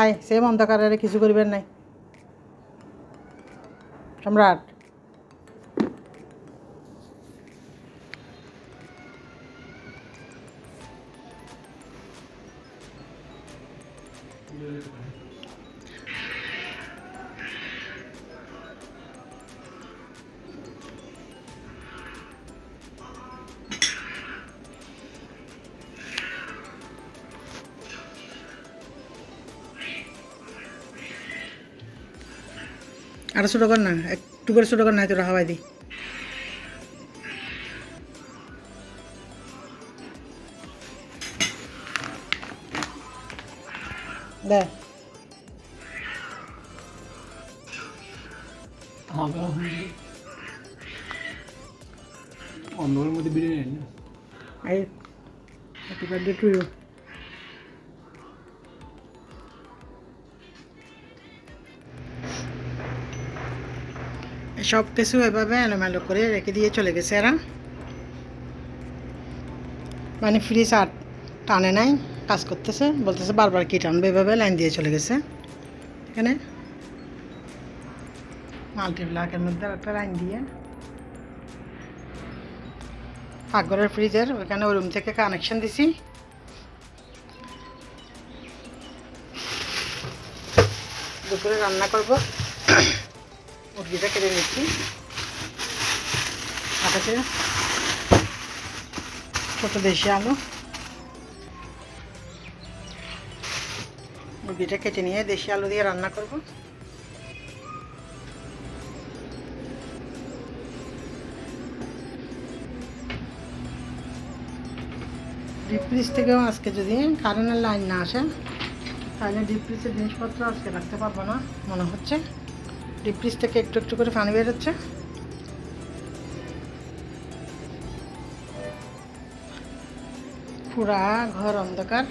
আয় সেম অন্ধকারে কিছু করিবেন নাই সম্রাট। আরো ছোটো কর না, একটু করে ছোটো কর না, তোরা হাওয়াই দি দে। অন্যের মধ্যে বিরিয়ানি না I happy birthday to you. সব কিছু এভাবে এলোমেলো করে রেখে দিয়ে চলে গেছে এরা, মানে ফ্রিজ আর টানে নাই, কাজ করতেছে, বলতেছে বারবার কি টানবে, এভাবে লাইন দিয়ে চলে গেছে। এখানে মাল্টিপ্লাকের মধ্যে একটা লাইন দিয়ে পাকঘরের ফ্রিজের ওইখানে ওই রুম থেকে কানেকশন দিছি। দুপুরে রান্না করব, মুরগিটা কেটে নিচ্ছি, আকাশে ছোটো দেশি আলু, মুরগিটা কেটে নিয়ে দেশি আলু দিয়ে রান্না করব। ডিপ ফ্রিজ থেকেও আজকে যদি কারেন্টের লাইন না আসে তাহলে ডিপ ফ্রিজের জিনিসপত্র আজকে রাখতে পারবো না মনে হচ্ছে। ডিপ ফ্রিজ থেকে একটু একটু করে পানি বেরোচ্ছে। পুরা ঘর অন্ধকার।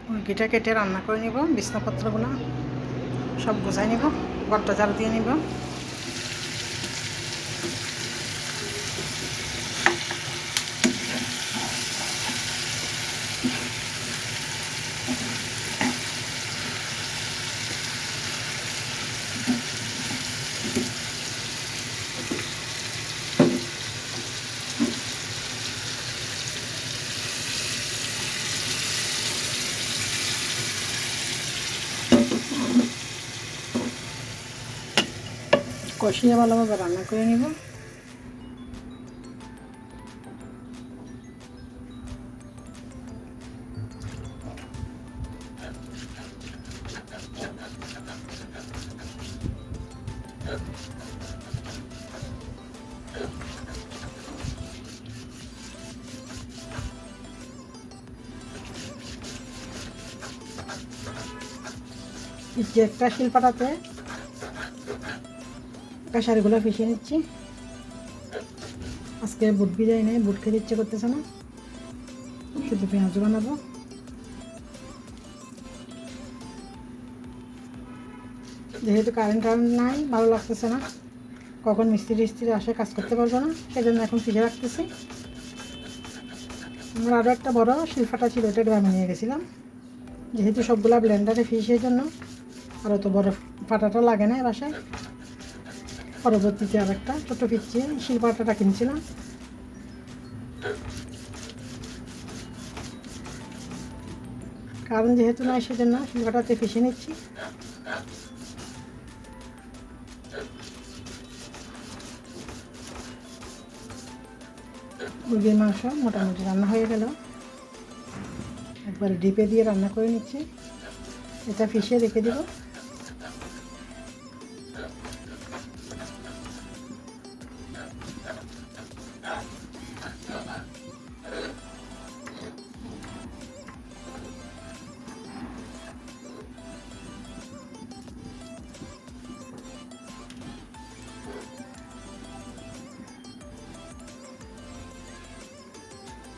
মুরগিটা কেটে রান্না করে নিব, বিছনাপত্রগুলো সব গোছাই নিব, ঘরটা ঝাড়ু দিয়ে নিব। কষিয়ে ভালোভাবে রান্না করে নিব। যে একটা শিলপাটাতে কাঁসারিগুলো পিষিয়ে নিচ্ছি। আজকে বুট ভিজাই নেই, বুট খেতে ইচ্ছে করতেছে না, শুধু পেঁয়াজ বানাবো। যেহেতু কারেন্ট নাই, ভালো লাগতেছে না, কখন মিস্ত্রি আসে কাজ করতে পারবো না, সেজন্য এখন পিষে রাখতেছি। আমার আরও একটা বড় শিলপাটা ছিল, ওটা গ্রামে নিয়ে গেছিলাম, যেহেতু সবগুলা ব্লেন্ডারে ফিসের জন্য আর অত বড় পাটাটা লাগে না বাসায়। পরবর্তীতে আর একটা ছোটো পিচ্ছি শিলপাটাটা কিনছিলাম। কারণ যেহেতু নয় সেজন্য শিলপাটাতে পিষে নিচ্ছি। মুরগির মাংস মোটামুটি রান্না হয়ে গেল, একবারে ডিপে দিয়ে রান্না করে নিচ্ছি। এটা পিষে রেখে দেব।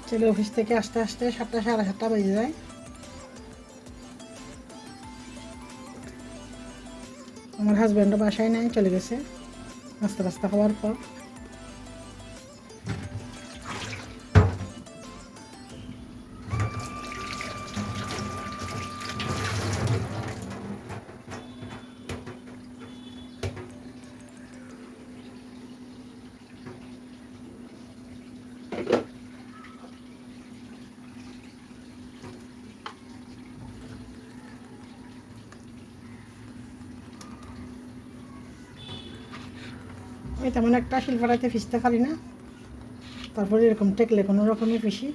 ছেলে অফিস থেকে আসতে আসতে 7টা সাড়ে 7টা বেজে যায়। আমার হাজব্যান্ডও বাসায় নাই, চলে গেছে। নাস্তা টাস্তা খাওয়ার পর আমি তেমন একটা শিলপাড়াইতে পিষতে পারি না, তারপরে এরকম টেকলে কোনো রকমই পিষি।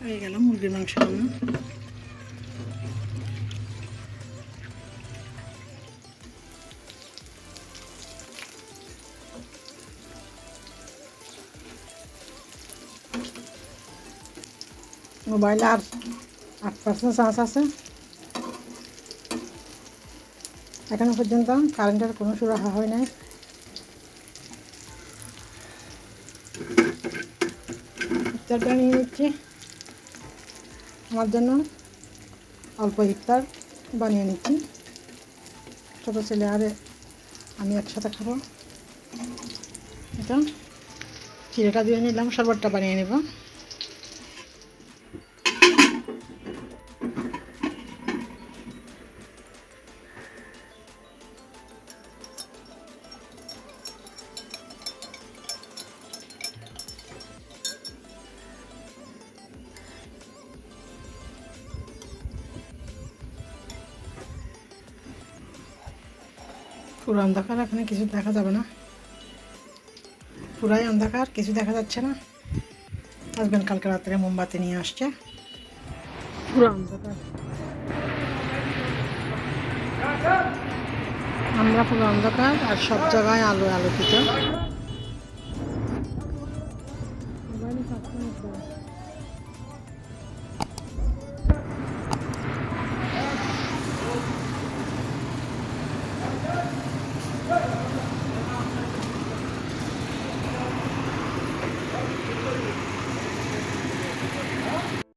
হয়ে গেল মুরগির মাংস রান্না। মোবাইলে আর 8% চার্জ আছে, এখনো পর্যন্ত কারেন্টের কোনো সুরাহা হয় নাই। ইফতার বানিয়ে নিচ্ছি আমার জন্য, অল্প ইফতার বানিয়ে নিচ্ছি। ছোটো ছেলে আর আমি একসাথে খাবো। এটা চিড়েটা দিয়ে নিলাম, শরবতটা বানিয়ে নেব। পুরো অন্ধকার, এখানে কিছু দেখা যাবে না, পুরাই অন্ধকার, কিছু দেখা যাচ্ছে না। হাজব্যান্ড কালকে রাত্রে মোমবাতি নিয়ে আসছে, পুরো অন্ধকার, আমরা পুরো অন্ধকার আর সব জায়গায় আলো আলোকিত।